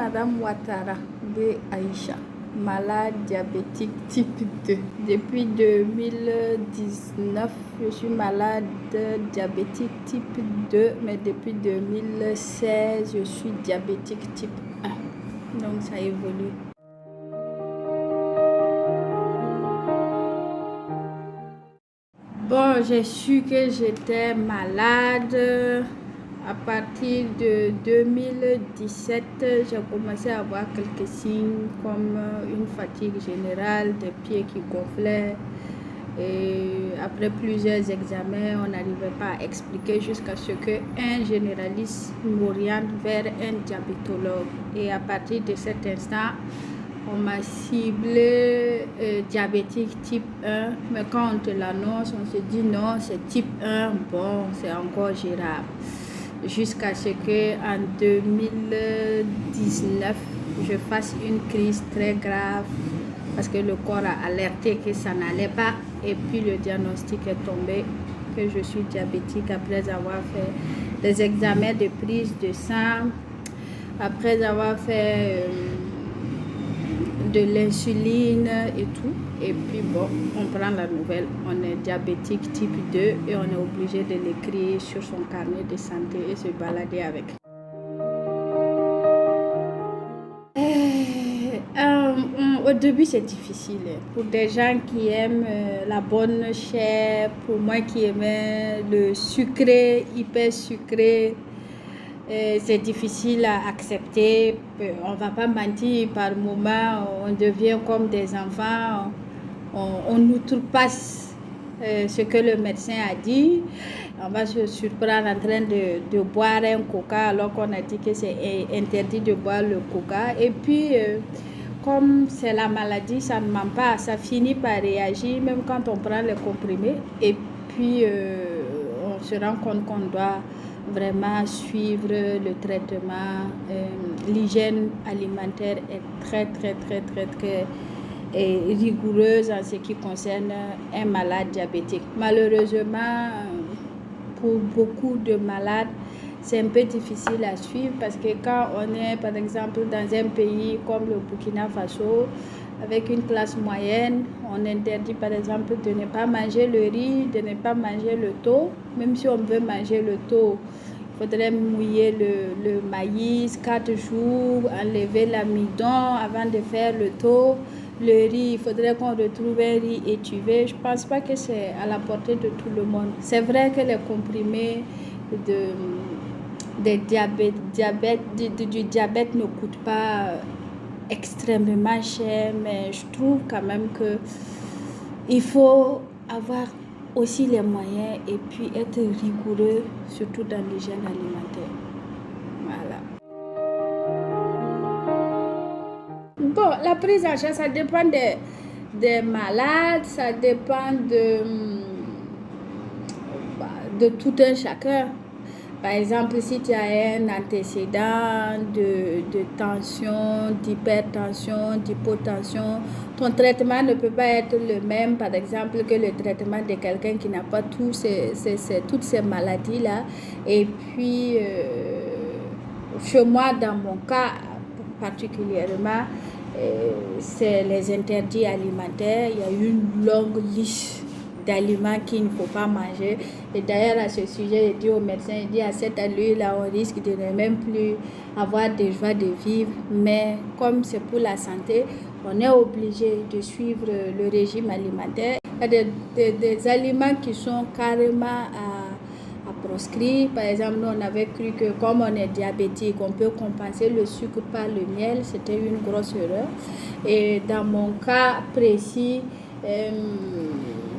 Madame Ouattara de Aïcha, malade diabétique type 2. Depuis 2019, je suis malade diabétique type 2, mais depuis 2016, je suis diabétique type 1. Donc ça évolue. Bon, j'ai su que j'étais malade à partir de 2017. J'ai commencé à avoir quelques signes comme une fatigue générale, des pieds qui gonflaient. Et après plusieurs examens, on n'arrivait pas à expliquer jusqu'à ce qu'un généraliste m'oriente vers un diabétologue. Et à partir de cet instant, on m'a ciblé diabétique type 1, mais quand on te l'annonce, on se dit non, c'est type 1, bon, c'est encore gérable. Jusqu'à ce qu'en 2019, je fasse une crise très grave parce que le corps a alerté que ça n'allait pas et puis le diagnostic est tombé que je suis diabétique après avoir fait des examens de prise de sang, après avoir fait de l'insuline et tout. Et puis bon, on prend la nouvelle, on est diabétique type 2 et on est obligé de l'écrire sur son carnet de santé et se balader avec. Au début c'est difficile pour des gens qui aiment la bonne chair, pour moi qui aimais le sucré, hyper sucré. C'est difficile à accepter, on ne va pas mentir, par moment on devient comme des enfants, on outrepasse ce que le médecin a dit, on va se surprendre en train de boire un coca alors qu'on a dit que c'est interdit de boire le coca et puis comme c'est la maladie, ça ne ment pas, ça finit par réagir même quand on prend les comprimés et puis on se rend compte qu'on doit vraiment suivre le traitement. L'hygiène alimentaire est très rigoureuse en ce qui concerne un malade diabétique. Malheureusement, pour beaucoup de malades, c'est un peu difficile à suivre parce que quand on est par exemple dans un pays comme le Burkina Faso, avec une classe moyenne, on interdit par exemple de ne pas manger le riz, de ne pas manger le thon. Même si on veut manger le thon, il faudrait mouiller le maïs 4 jours, enlever l'amidon avant de faire le thon. Le riz, il faudrait qu'on retrouve un riz étuvé. Je ne pense pas que c'est à la portée de tout le monde. C'est vrai que les comprimés du diabète ne coûtent pas extrêmement cher, mais je trouve quand même que il faut avoir aussi les moyens et puis être rigoureux, surtout dans l'hygiène alimentaire. Voilà. Bon, la prise en charge, ça dépend des malades, ça dépend de tout un chacun. Par exemple, si tu as un antécédent de tension, d'hypertension, d'hypotension, ton traitement ne peut pas être le même, par exemple, que le traitement de quelqu'un qui n'a pas toutes ces maladies-là. Et puis, chez moi, dans mon cas particulièrement, c'est les interdits alimentaires. Il y a une longue liste d'aliments qu'il ne faut pas manger. Et d'ailleurs, à ce sujet, j'ai dit au médecin, il dit à cette allure-là, on risque de ne même plus avoir de joie de vivre. Mais comme c'est pour la santé, on est obligé de suivre le régime alimentaire. Il y a des aliments qui sont carrément à proscrire. Par exemple, nous, on avait cru que comme on est diabétique, on peut compenser le sucre par le miel. C'était une grosse erreur. Et dans mon cas précis,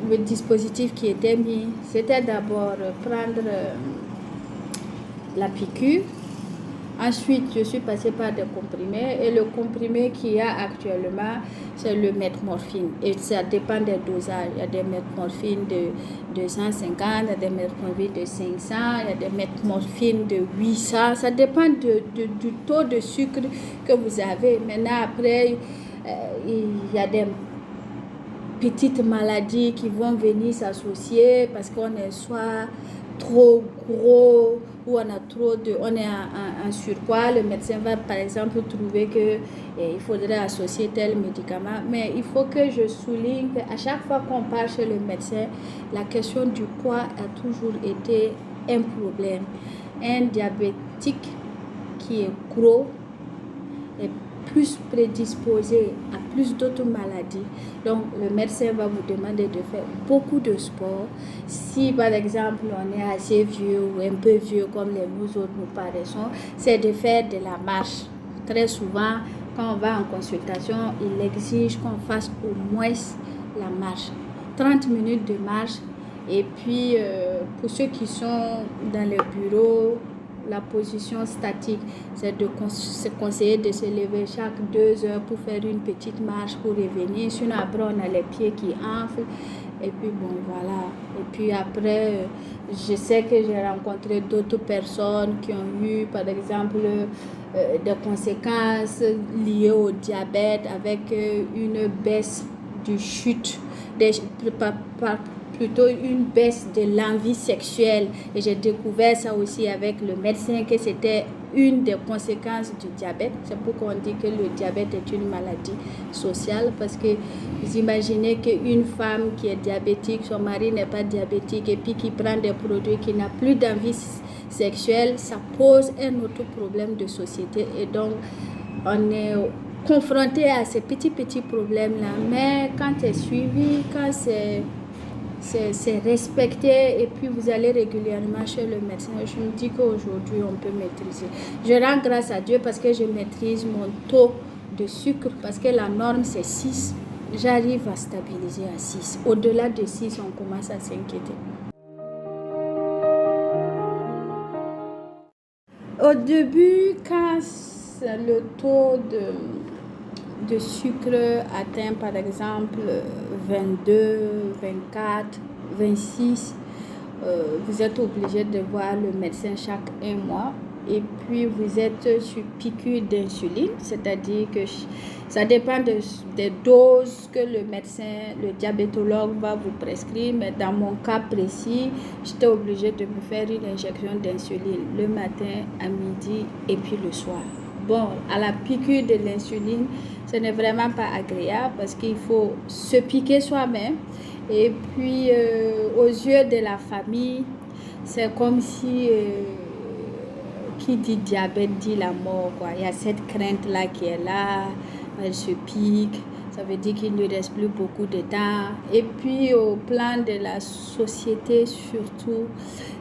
le dispositif qui était mis, c'était d'abord prendre la piqûre. Ensuite, je suis passée par des comprimés et le comprimé qu'il y a actuellement, c'est le metmorphine. Et ça dépend des dosages. Il y a des metmorphines de 250, il y a des metmorphines de 500, il y a des metmorphines de 800. Ça dépend du taux de sucre que vous avez. Maintenant, après, il y a des petites maladies qui vont venir s'associer parce qu'on est soit trop gros où on est en surpoids, le médecin va par exemple trouver que il faudrait associer tel médicament. Mais il faut que je souligne qu'à chaque fois qu'on part chez le médecin, la question du poids a toujours été un problème. Un diabétique qui est gros est plus prédisposé à plus d'autres maladies. Donc, le médecin va vous demander de faire beaucoup de sport. Si, par exemple, on est assez vieux ou un peu vieux comme nous autres nous paraissons, c'est de faire de la marche. Très souvent, quand on va en consultation, il exige qu'on fasse au moins la marche. 30 minutes de marche. Et puis, pour ceux qui sont dans le bureau, la position statique, c'est conseillé de se lever chaque 2 heures pour faire une petite marche pour revenir. Sinon, après, on a les pieds qui enflent. Et puis, bon, voilà. Et puis après, je sais que j'ai rencontré d'autres personnes qui ont eu, par exemple, des conséquences liées au diabète avec une baisse du chute, plutôt une baisse de l'envie sexuelle. Et j'ai découvert ça aussi avec le médecin, que c'était une des conséquences du diabète. C'est pourquoi on dit que le diabète est une maladie sociale, parce que vous imaginez qu'une femme qui est diabétique, son mari n'est pas diabétique, et puis qui prend des produits, qui n'a plus d'envie sexuelle, ça pose un autre problème de société. Et donc, on est confronté à ces petits problèmes-là. Mais quand c'est suivi, quand c'est respecté, et puis vous allez régulièrement chez le médecin, je me dis qu'aujourd'hui on peut maîtriser. Je rends grâce à Dieu parce que je maîtrise mon taux de sucre, parce que la norme c'est 6. J'arrive à stabiliser à 6. Au-delà de 6, on commence à s'inquiéter. Au début, quand le taux de sucre atteint par exemple 22, 24, 26, vous êtes obligé de voir le médecin chaque 1 mois. Et puis vous êtes sur piqûre d'insuline, c'est-à-dire que ça dépend des doses que le médecin, le diabétologue va vous prescrire. Mais dans mon cas précis, j'étais obligée de me faire une injection d'insuline le matin, à midi et puis le soir. Bon, à la piqûre de l'insuline, ce n'est vraiment pas agréable parce qu'il faut se piquer soi-même. Et puis, aux yeux de la famille, c'est comme si qui dit diabète dit la mort, quoi. Il y a cette crainte-là qui est là, elle se pique. Ça veut dire qu'il ne reste plus beaucoup de temps. Et puis, au plan de la société, surtout,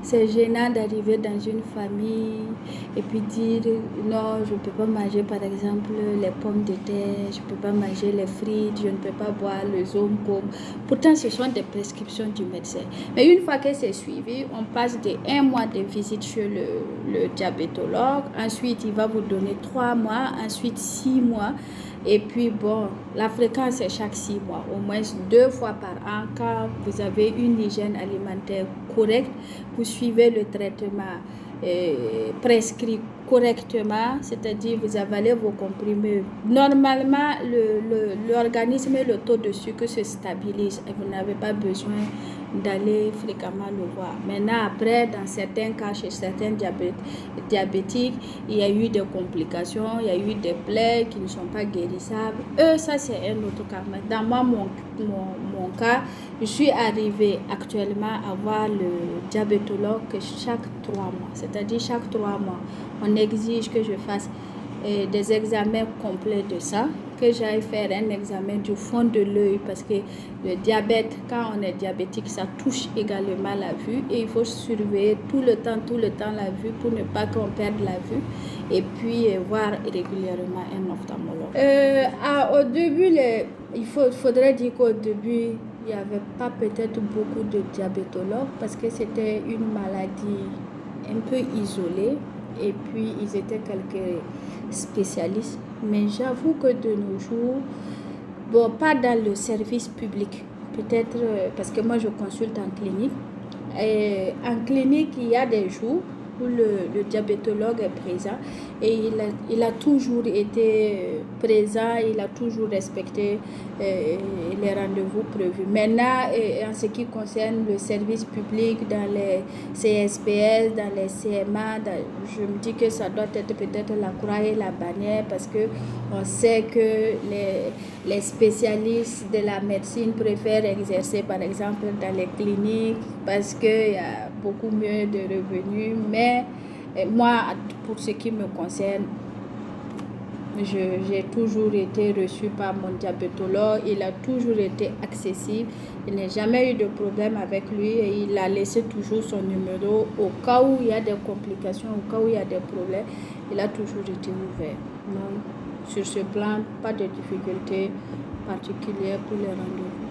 c'est gênant d'arriver dans une famille et puis dire non, je ne peux pas manger, par exemple, les pommes de terre, je ne peux pas manger les frites, je ne peux pas boire le zomcom. Pourtant, ce sont des prescriptions du médecin. Mais une fois que c'est suivi, on passe de 1 mois de visite chez le diabétologue. Ensuite, il va vous donner 3 mois, ensuite 6 mois. Et puis, bon, la fréquence est chaque 6 mois, au moins 2 fois par an. Quand vous avez une hygiène alimentaire correcte, vous suivez le traitement prescrit correctement, c'est-à-dire vous avalez vos comprimés. Normalement, l'organisme et le taux de sucre se stabilisent et vous n'avez pas besoin d'aller fréquemment le voir. Maintenant, après, dans certains cas, chez certains diabétiques, il y a eu des complications, il y a eu des plaies qui ne sont pas guérissables. Ça, c'est un autre cas. Mais dans mon cas, je suis arrivée actuellement à voir le diabétologue chaque 3 mois. C'est-à-dire chaque 3 mois, on exige que je fasse des examens complets de ça, que j'aille faire un examen du fond de l'œil, parce que le diabète, quand on est diabétique, ça touche également la vue et il faut surveiller tout le temps la vue pour ne pas qu'on perde la vue, et puis voir régulièrement un ophtalmologue. Au début, il faudrait dire qu'au début, il n'y avait pas peut-être beaucoup de diabétologues parce que c'était une maladie un peu isolée et puis ils étaient quelques spécialistes. Mais j'avoue que de nos jours, bon, pas dans le service public, peut-être parce que moi je consulte en clinique. Et en clinique, il y a des jours où le diabétologue est présent et il a toujours été présent, il a toujours respecté les rendez-vous prévus. Maintenant, en ce qui concerne le service public dans les CSPS, dans les CMA, je me dis que ça doit être peut-être la croix et la bannière parce que on sait que les spécialistes de la médecine préfèrent exercer par exemple dans les cliniques parce qu'il y a beaucoup mieux de revenus. Mais moi, pour ce qui me concerne, j'ai toujours été reçue par mon diabétologue. Il a toujours été accessible. Il n'a jamais eu de problème avec lui et il a laissé toujours son numéro au cas où il y a des complications, au cas où il y a des problèmes. Il a toujours été ouvert. Donc, sur ce plan, pas de difficultés particulières pour les rendez-vous.